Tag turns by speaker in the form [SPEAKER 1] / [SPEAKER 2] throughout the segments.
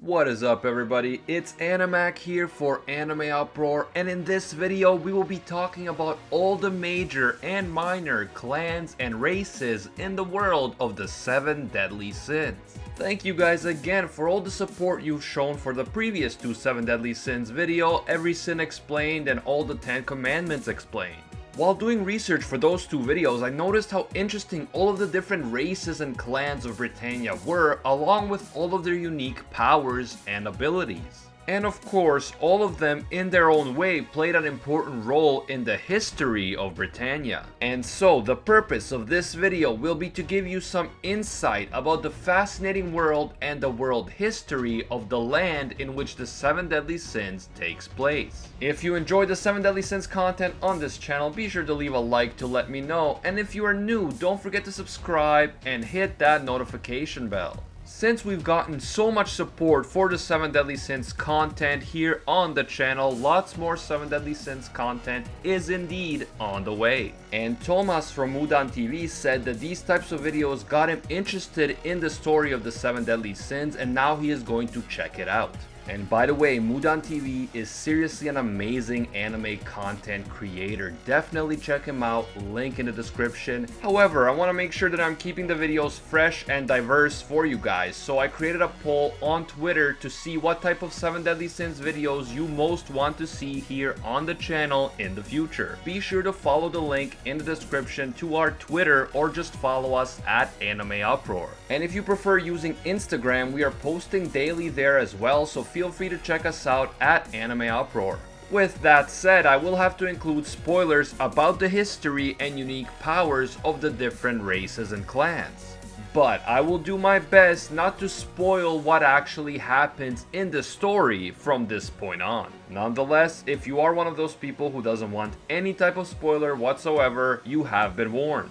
[SPEAKER 1] What is up everybody, it's Animac here for Anime Uproar, and in this video we will be talking about all the major and minor clans and races in the world of the 7 Deadly Sins. Thank you guys again for all the support you've shown for the previous 2 7 Deadly Sins video, Every Sin Explained and all the 10 Commandments Explained. While doing research for those 2 videos, I noticed how interesting all of the different races and clans of Britannia were, along with all of their unique powers and abilities. And of course, all of them in their own way played an important role in the history of Britannia. And so, the purpose of this video will be to give you some insight about the fascinating world and the world history of the land in which the 7 Deadly Sins takes place. If you enjoy the 7 Deadly Sins content on this channel, be sure to leave a like to let me know, and if you are new, don't forget to subscribe and hit that notification bell. Since we've gotten so much support for the 7 Deadly Sins content here on the channel, lots more 7 Deadly Sins content is indeed on the way. And Thomas from MudanTV said that these types of videos got him interested in the story of the 7 Deadly Sins, and now he is going to check it out. And by the way, MudanTV is seriously an amazing anime content creator. Definitely check him out, link in the description. However, I want to make sure that I'm keeping the videos fresh and diverse for you guys, so I created a poll on Twitter to see what type of 7 Deadly Sins videos you most want to see here on the channel in the future. Be sure to follow the link in the description to our Twitter, or just follow us at Anime Uproar. And if you prefer using Instagram, we are posting daily there as well, so feel free to check us out at Anime Uproar. With that said, I will have to include spoilers about the history and unique powers of the different races and clans. But I will do my best not to spoil what actually happens in the story from this point on. Nonetheless, if you are one of those people who doesn't want any type of spoiler whatsoever, you have been warned.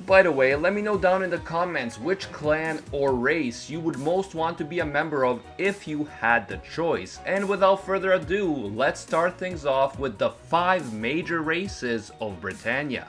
[SPEAKER 1] By the way, let me know down in the comments which clan or race you would most want to be a member of if you had the choice. And without further ado, let's start things off with the 5 major races of Britannia.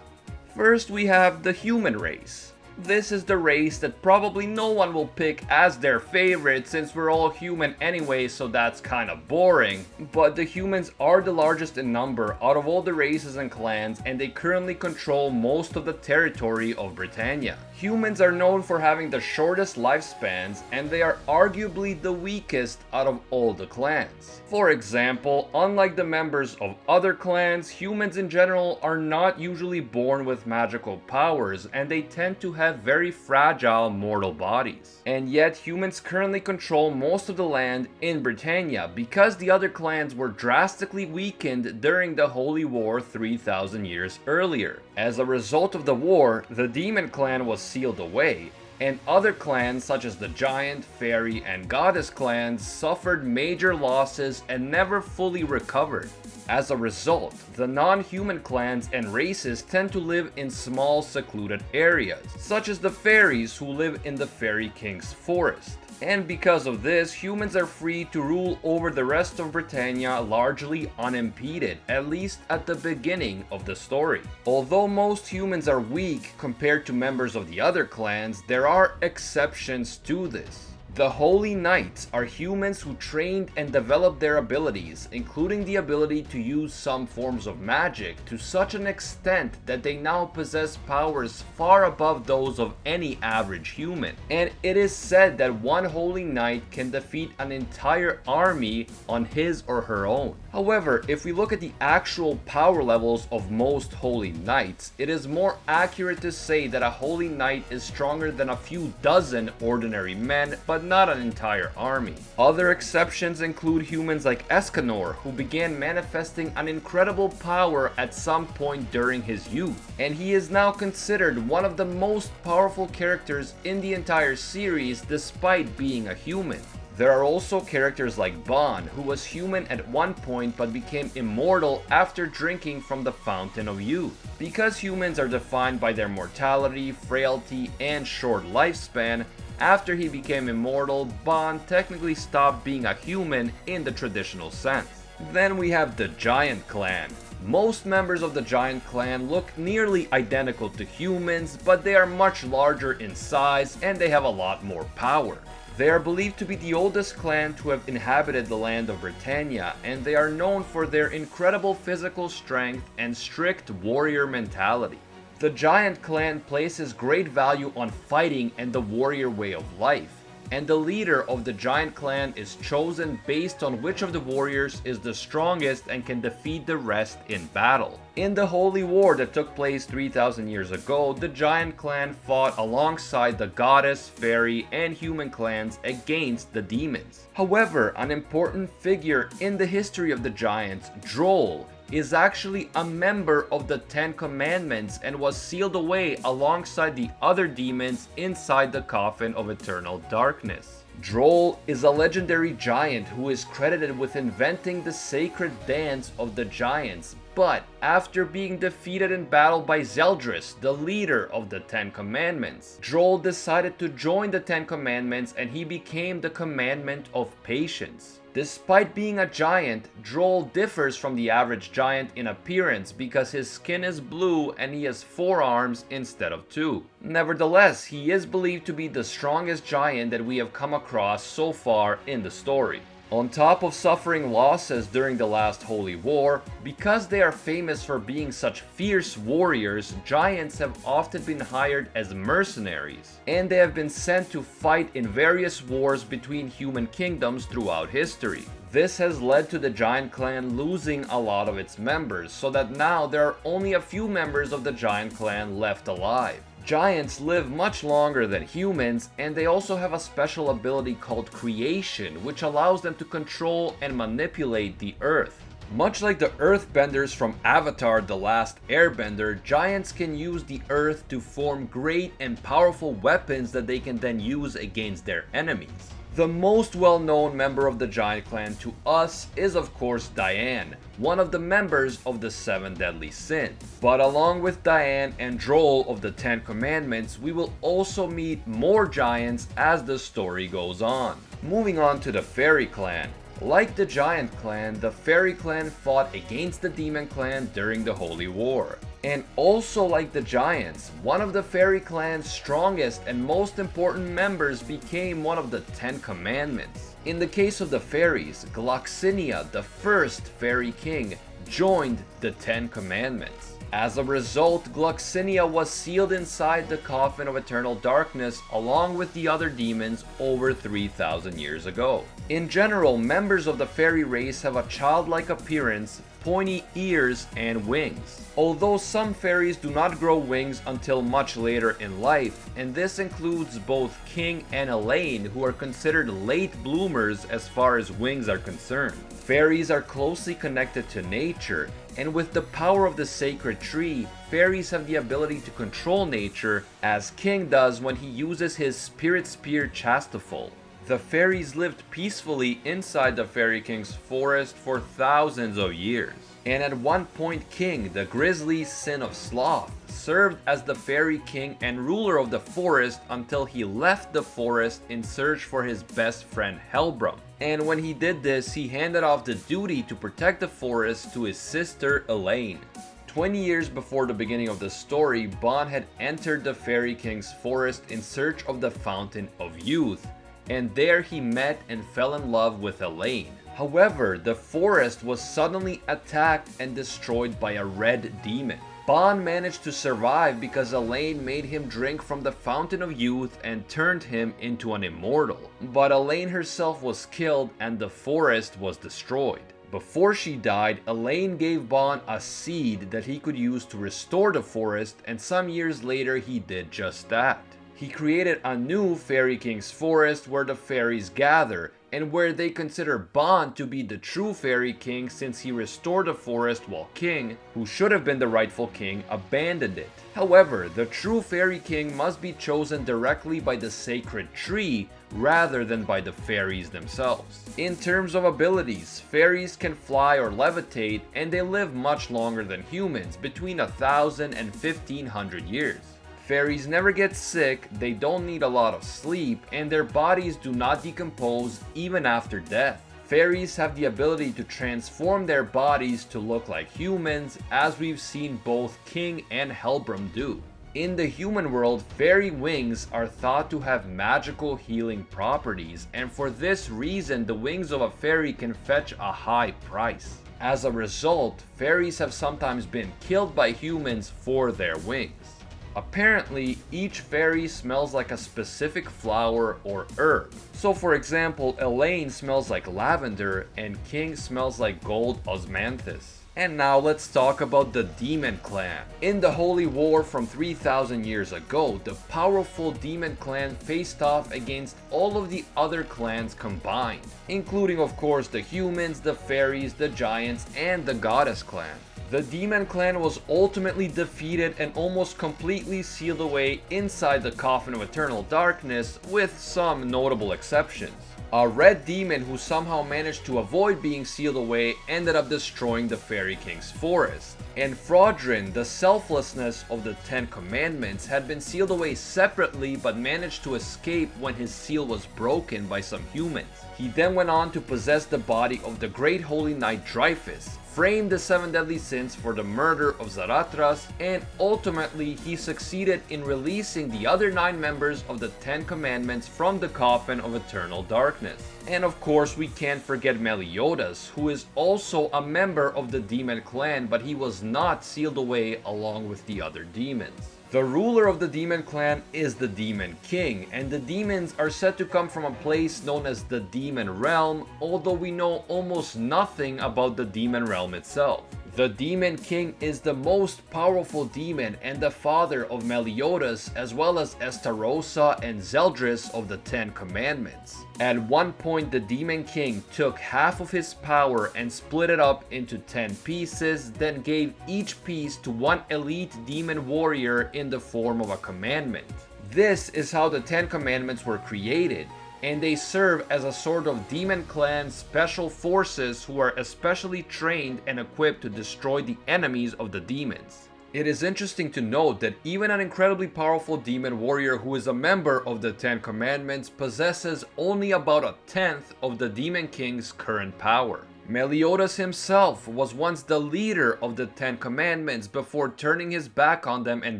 [SPEAKER 1] First, we have the human race. This is the race that probably no one will pick as their favorite, since we're all human anyway, so that's kinda boring. But the humans are the largest in number out of all the races and clans, and they currently control most of the territory of Britannia. Humans are known for having the shortest lifespans, and they are arguably the weakest out of all the clans. For example, unlike the members of other clans, humans in general are not usually born with magical powers, and they tend to have very fragile mortal bodies. And yet humans currently control most of the land in Britannia because the other clans were drastically weakened during the Holy War 3,000 years earlier. As a result of the war, the Demon clan was sealed away, and other clans such as the Giant, Fairy, and Goddess clans suffered major losses and never fully recovered. As a result, the non-human clans and races tend to live in small secluded areas, such as the Fairies, who live in the Fairy King's forest. And because of this, humans are free to rule over the rest of Britannia largely unimpeded, at least at the beginning of the story. Although most humans are weak compared to members of the other clans, there are exceptions to this. The Holy Knights are humans who trained and developed their abilities, including the ability to use some forms of magic, to such an extent that they now possess powers far above those of any average human. And it is said that one Holy Knight can defeat an entire army on his or her own. However, if we look at the actual power levels of most Holy Knights, it is more accurate to say that a Holy Knight is stronger than a few dozen ordinary men, but not an entire army. Other exceptions include humans like Escanor, who began manifesting an incredible power at some point during his youth, and he is now considered one of the most powerful characters in the entire series despite being a human. There are also characters like Bon, who was human at one point but became immortal after drinking from the Fountain of Youth. Because humans are defined by their mortality, frailty, and short lifespan, after he became immortal, Bon technically stopped being a human in the traditional sense. Then we have the Giant clan. Most members of the Giant clan look nearly identical to humans, but they are much larger in size and they have a lot more power. They are believed to be the oldest clan to have inhabited the land of Britannia, and they are known for their incredible physical strength and strict warrior mentality. The Giant clan places great value on fighting and the warrior way of life, and the leader of the Giant clan is chosen based on which of the warriors is the strongest and can defeat the rest in battle. In the Holy War that took place 3,000 years ago, the Giant clan fought alongside the Goddess, Fairy, and Human clans against the demons. However, an important figure in the history of the Giants, Droll, is actually a member of the 10 Commandments and was sealed away alongside the other demons inside the Coffin of Eternal Darkness. Droll is a legendary giant who is credited with inventing the sacred dance of the giants, but after being defeated in battle by Zeldris, the leader of the 10 Commandments, Droll decided to join the 10 Commandments and he became the Commandment of Patience. Despite being a giant, Droll differs from the average giant in appearance because his skin is blue and he has 4 arms instead of 2. Nevertheless, he is believed to be the strongest giant that we have come across so far in the story. On top of suffering losses during the last Holy War, because they are famous for being such fierce warriors, giants have often been hired as mercenaries, and they have been sent to fight in various wars between human kingdoms throughout history. This has led to the Giant clan losing a lot of its members, so that now there are only a few members of the Giant clan left alive. Giants live much longer than humans, and they also have a special ability called creation, which allows them to control and manipulate the earth. Much like the earthbenders from Avatar: The Last Airbender, giants can use the earth to form great and powerful weapons that they can then use against their enemies. The most well-known member of the Giant clan to us is of course Diane, one of the members of the 7 deadly sins. But along with Diane and Droll of the 10 Commandments, we will also meet more giants as the story goes on. Moving on to the Fairy clan. Like the Giant clan, the Fairy clan fought against the Demon clan during the Holy War. And also like the Giants, one of the Fairy clan's strongest and most important members became one of the 10 Commandments. In the case of the Fairies, Gloxinia, the first Fairy King, joined the 10 Commandments. As a result, Gloxinia was sealed inside the Coffin of Eternal Darkness along with the other demons over 3,000 years ago. In general, members of the fairy race have a childlike appearance, pointy ears, and wings. Although some fairies do not grow wings until much later in life, and this includes both King and Elaine, who are considered late bloomers as far as wings are concerned. Fairies are closely connected to nature, and with the power of the sacred tree, fairies have the ability to control nature, as King does when he uses his spirit spear Chastafol. The fairies lived peacefully inside the Fairy King's forest for thousands of years. And at one point King, the grisly Sin of Sloth, served as the Fairy King and ruler of the forest until he left the forest in search for his best friend Helbram. And when he did this, he handed off the duty to protect the forest to his sister Elaine. 20 years before the beginning of the story, Bon had entered the Fairy King's forest in search of the Fountain of Youth, and there he met and fell in love with Elaine. However, the forest was suddenly attacked and destroyed by a red demon. Bon managed to survive because Elaine made him drink from the Fountain of Youth and turned him into an immortal. But Elaine herself was killed and the forest was destroyed. Before she died, Elaine gave Bon a seed that he could use to restore the forest, and some years later he did just that. He created a new Fairy King's forest where the fairies gather, and where they consider Bon to be the true Fairy King since he restored the forest while King, who should have been the rightful king, abandoned it. However, the true Fairy King must be chosen directly by the sacred tree rather than by the fairies themselves. In terms of abilities, fairies can fly or levitate, and they live much longer than humans, between 1,000 and 1,500 years. Fairies never get sick, they don't need a lot of sleep, and their bodies do not decompose even after death. Fairies have the ability to transform their bodies to look like humans, as we've seen both King and Helbram do. In the human world, fairy wings are thought to have magical healing properties, and for this reason the wings of a fairy can fetch a high price. As a result, fairies have sometimes been killed by humans for their wings. Apparently, each fairy smells like a specific flower or herb. So for example, Elaine smells like lavender and King smells like gold osmanthus. And now let's talk about the Demon Clan. In the Holy War from 3000 years ago, the powerful Demon Clan faced off against all of the other clans combined, including of course the humans, the fairies, the giants, and the Goddess Clan. The Demon Clan was ultimately defeated and almost completely sealed away inside the Coffin of Eternal Darkness, with some notable exceptions. A red demon who somehow managed to avoid being sealed away ended up destroying the Fairy King's forest. And Fraudrin, the selflessness of the Ten Commandments, had been sealed away separately but managed to escape when his seal was broken by some humans. He then went on to possess the body of the Great Holy Knight Dreyfus, framed the 7 deadly sins for the murder of Zaratras, and ultimately he succeeded in releasing the other 9 members of the 10 Commandments from the Coffin of Eternal Darkness. And of course we can't forget Meliodas, who is also a member of the Demon Clan, but he was not sealed away along with the other demons. The ruler of the Demon Clan is the Demon King, and the demons are said to come from a place known as the Demon Realm, although we know almost nothing about the Demon Realm itself. The Demon King is the most powerful demon and the father of Meliodas, as well as Estarossa and Zeldris of the 10 Commandments. At one point, the Demon King took half of his power and split it up into 10 pieces, then gave each piece to one elite demon warrior in the form of a commandment. This is how the 10 Commandments were created, and they serve as a sort of Demon Clan special forces who are especially trained and equipped to destroy the enemies of the demons. It is interesting to note that even an incredibly powerful demon warrior who is a member of the 10 Commandments possesses only about a tenth of the Demon King's current power. Meliodas himself was once the leader of the 10 Commandments before turning his back on them and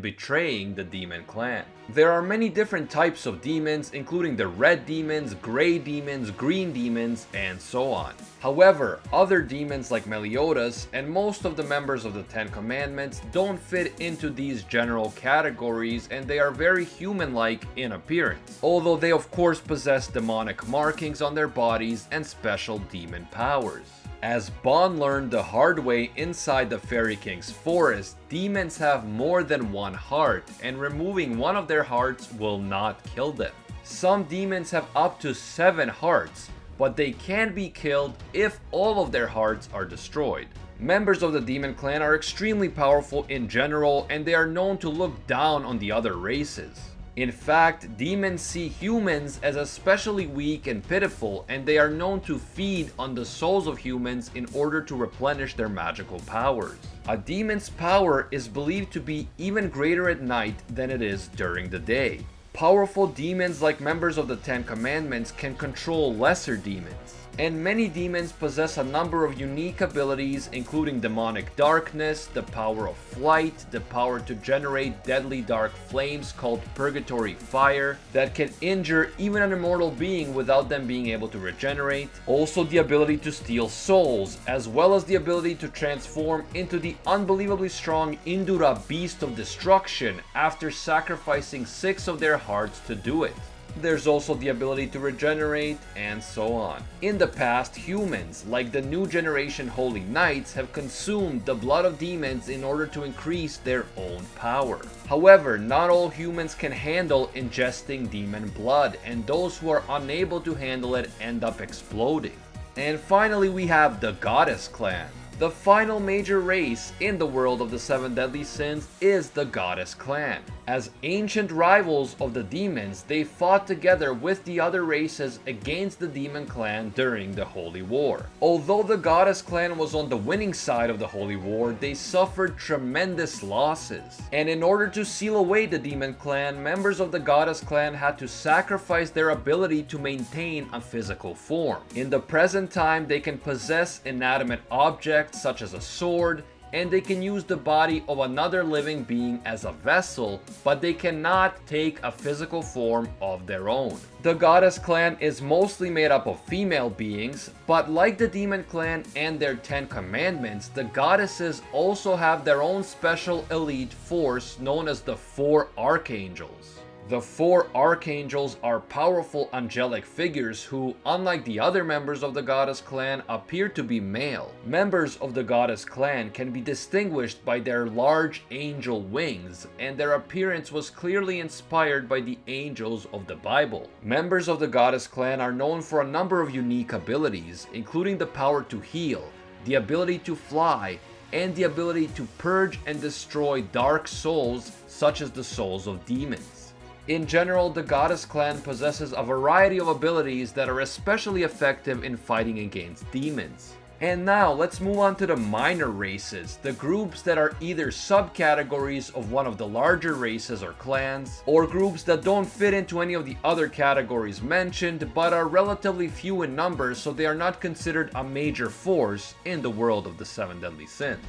[SPEAKER 1] betraying the Demon Clan. There are many different types of demons, including the red demons, gray demons, green demons, and so on. However, other demons like Meliodas and most of the members of the 10 Commandments don't fit into these general categories, and they are very human-like in appearance, although they of course possess demonic markings on their bodies and special demon powers. As Bon learned the hard way inside the Fairy King's forest, demons have more than one heart, and removing one of their hearts will not kill them. Some demons have up to 7 hearts, but they can be killed if all of their hearts are destroyed. Members of the Demon Clan are extremely powerful in general, and they are known to look down on the other races. In fact, demons see humans as especially weak and pitiful, and they are known to feed on the souls of humans in order to replenish their magical powers. A demon's power is believed to be even greater at night than it is during the day. Powerful demons like members of the 10 Commandments can control lesser demons. And many demons possess a number of unique abilities, including demonic darkness, the power of flight, the power to generate deadly dark flames called purgatory fire that can injure even an immortal being without them being able to regenerate. Also the ability to steal souls, as well as the ability to transform into the unbelievably strong Indura Beast of Destruction after sacrificing 6 of their hearts to do it. There's also the ability to regenerate, and so on. In the past, humans, like the new generation Holy Knights, have consumed the blood of demons in order to increase their own power. However, not all humans can handle ingesting demon blood, and those who are unable to handle it end up exploding. And finally, we have the Goddess Clan. The final major race in the world of the 7 deadly sins is the Goddess Clan. As ancient rivals of the demons, they fought together with the other races against the Demon Clan during the Holy War. Although the Goddess Clan was on the winning side of the Holy War, they suffered tremendous losses. And in order to seal away the Demon Clan, members of the Goddess Clan had to sacrifice their ability to maintain a physical form. In the present time, they can possess inanimate objects such as a sword, and they can use the body of another living being as a vessel, but they cannot take a physical form of their own. The goddess clan is mostly made up of female beings, but like the demon clan and their 10 commandments, the goddesses also have their own special elite force known as the 4 archangels. The 4 archangels are powerful angelic figures who, unlike the other members of the goddess clan, appear to be male. Members of the goddess clan can be distinguished by their large angel wings, and their appearance was clearly inspired by the angels of the Bible. Members of the goddess clan are known for a number of unique abilities, including the power to heal, the ability to fly, and the ability to purge and destroy dark souls such as the souls of demons. In general, the goddess clan possesses a variety of abilities that are especially effective in fighting against demons. And now let's move on to the minor races, the groups that are either subcategories of one of the larger races or clans, or groups that don't fit into any of the other categories mentioned but are relatively few in numbers, so they are not considered a major force in the world of the 7 deadly sins.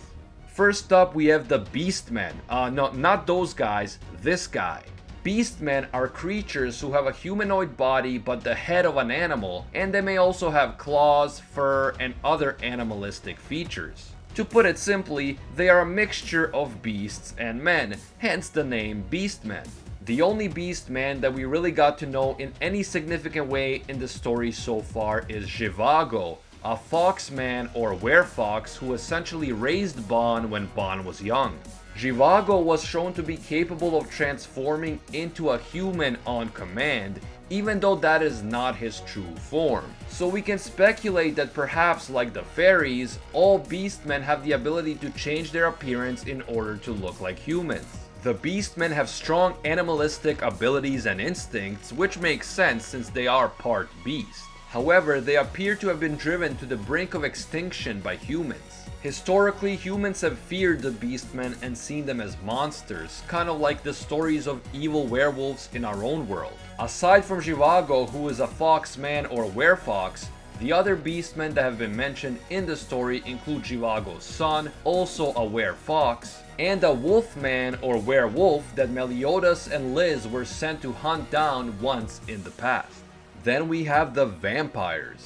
[SPEAKER 1] First up, we have the Beastmen. No, not those guys, this guy. Beastmen are creatures who have a humanoid body but the head of an animal, and they may also have claws, fur, and other animalistic features. To put it simply, they are a mixture of beasts and men, hence the name Beastmen. The only Beastman that we really got to know in any significant way in the story so far is Zhivago, a foxman or werefox who essentially raised Bon when Bon was young. Zhivago was shown to be capable of transforming into a human on command, even though that is not his true form. So we can speculate that perhaps, like the fairies, all beastmen have the ability to change their appearance in order to look like humans. The beastmen have strong animalistic abilities and instincts, which makes sense since they are part beast. However, they appear to have been driven to the brink of extinction by humans. Historically, humans have feared the Beastmen and seen them as monsters, kind of like the stories of evil werewolves in our own world. Aside from Zhivago, who is a foxman or werefox, the other Beastmen that have been mentioned in the story include Zhivago's son, also a werefox, and a wolfman or werewolf that Meliodas and Liz were sent to hunt down once in the past. Then we have the vampires.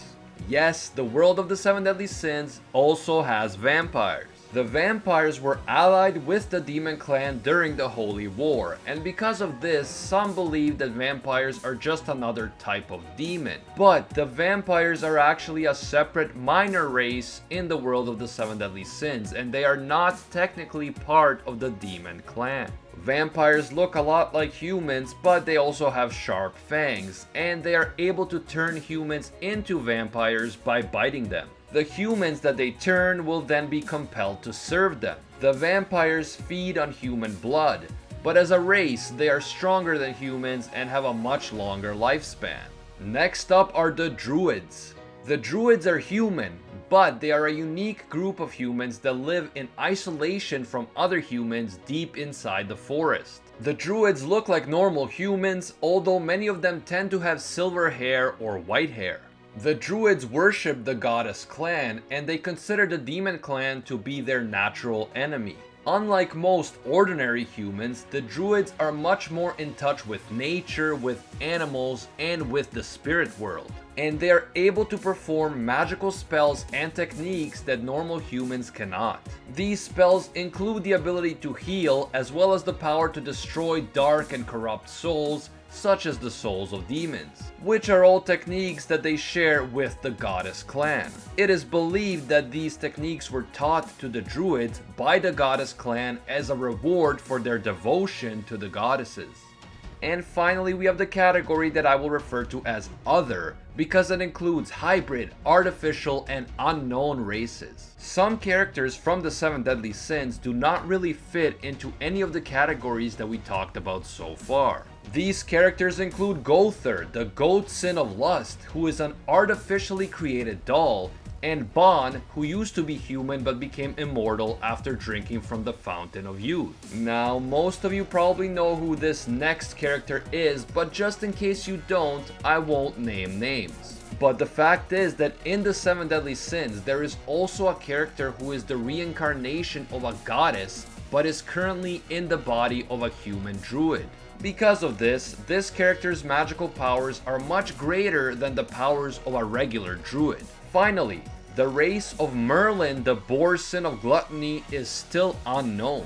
[SPEAKER 1] Yes, the world of the 7 deadly sins also has vampires. The vampires were allied with the demon clan during the Holy War, and because of this, some believe that vampires are just another type of demon. But the vampires are actually a separate minor race in the world of the 7 deadly sins, and they are not technically part of the demon clan. Vampires look a lot like humans, but they also have sharp fangs, and they are able to turn humans into vampires by biting them. The humans that they turn will then be compelled to serve them. The vampires feed on human blood, but as a race, they are stronger than humans and have a much longer lifespan. Next up are the Druids. The Druids are human, but they are a unique group of humans that live in isolation from other humans deep inside the forest. The Druids look like normal humans, although many of them tend to have silver hair or white hair. The Druids worship the goddess clan, and they consider the demon clan to be their natural enemy. Unlike most ordinary humans, the Druids are much more in touch with nature, with animals, and with the spirit world. And they are able to perform magical spells and techniques that normal humans cannot. These spells include the ability to heal, as well as the power to destroy dark and corrupt souls, such as the souls of demons, which are all techniques that they share with the goddess clan. It is believed that these techniques were taught to the Druids by the goddess clan as a reward for their devotion to the goddesses. And finally, we have the category that I will refer to as Other, because it includes hybrid, artificial, and unknown races. Some characters from the 7 deadly sins do not really fit into any of the categories that we talked about so far. These characters include Gother, the goat sin of lust, who is an artificially created doll, and Bon, who used to be human but became immortal after drinking from the Fountain of Youth. Now, most of you probably know who this next character is, but just in case you don't, I won't name names. But the fact is that in the 7 Deadly Sins, there is also a character who is the reincarnation of a goddess, but is currently in the body of a human druid. Because of this character's magical powers are much greater than the powers of a regular druid. Finally, the race of Merlin, the boar sin of gluttony, is still unknown.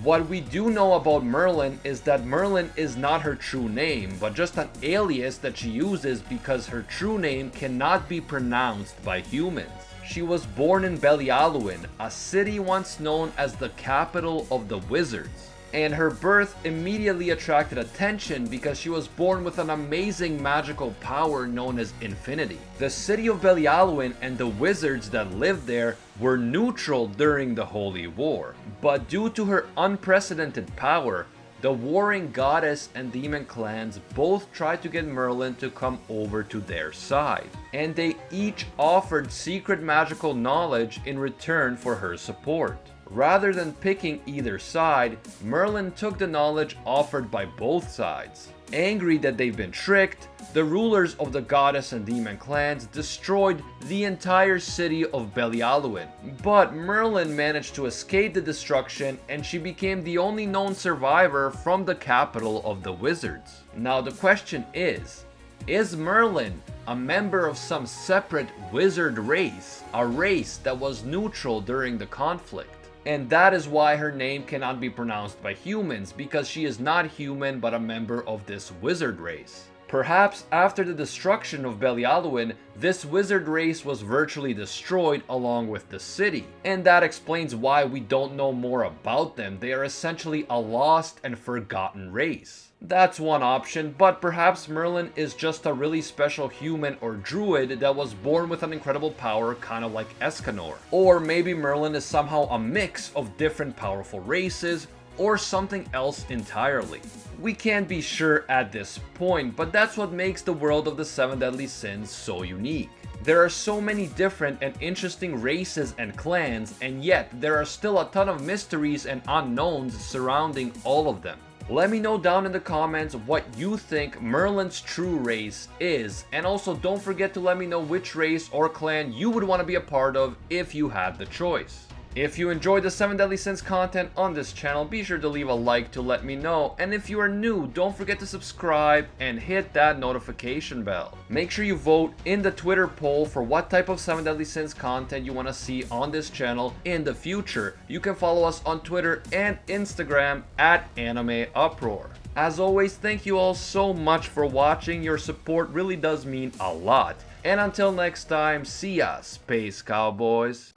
[SPEAKER 1] What we do know about Merlin is that Merlin is not her true name, but just an alias that she uses because her true name cannot be pronounced by humans. She was born in Belialuin, a city once known as the capital of the wizards. And her birth immediately attracted attention because she was born with an amazing magical power known as infinity. The city of Belialuin and the wizards that lived there were neutral during the Holy War, but due to her unprecedented power, the warring goddess and demon clans both tried to get Merlin to come over to their side, and they each offered secret magical knowledge in return for her support. Rather than picking either side, Merlin took the knowledge offered by both sides. Angry that they've been tricked, the rulers of the goddess and demon clans destroyed the entire city of Belialuin. But Merlin managed to escape the destruction, and she became the only known survivor from the capital of the wizards. Now the question is Merlin a member of some separate wizard race? A race that was neutral during the conflict? And that is why her name cannot be pronounced by humans, because she is not human but a member of this wizard race. Perhaps after the destruction of Belialuin, this wizard race was virtually destroyed along with the city. And that explains why we don't know more about them. They are essentially a lost and forgotten race. That's one option, but perhaps Merlin is just a really special human or druid that was born with an incredible power, kind of like Escanor. Or maybe Merlin is somehow a mix of different powerful races, or something else entirely. We can't be sure at this point, but that's what makes the world of the 7 Deadly Sins so unique. There are so many different and interesting races and clans, and yet there are still a ton of mysteries and unknowns surrounding all of them. Let me know down in the comments what you think Merlin's true race is, and also don't forget to let me know which race or clan you would want to be a part of if you had the choice. If you enjoyed the 7 Deadly Sins content on this channel, be sure to leave a like to let me know, and if you are new, don't forget to subscribe and hit that notification bell. Make sure you vote in the Twitter poll for what type of 7 Deadly Sins content you want to see on this channel in the future. You can follow us on Twitter and Instagram at Anime Uproar. As always, thank you all so much for watching. Your support really does mean a lot. And until next time, see ya, Space Cowboys.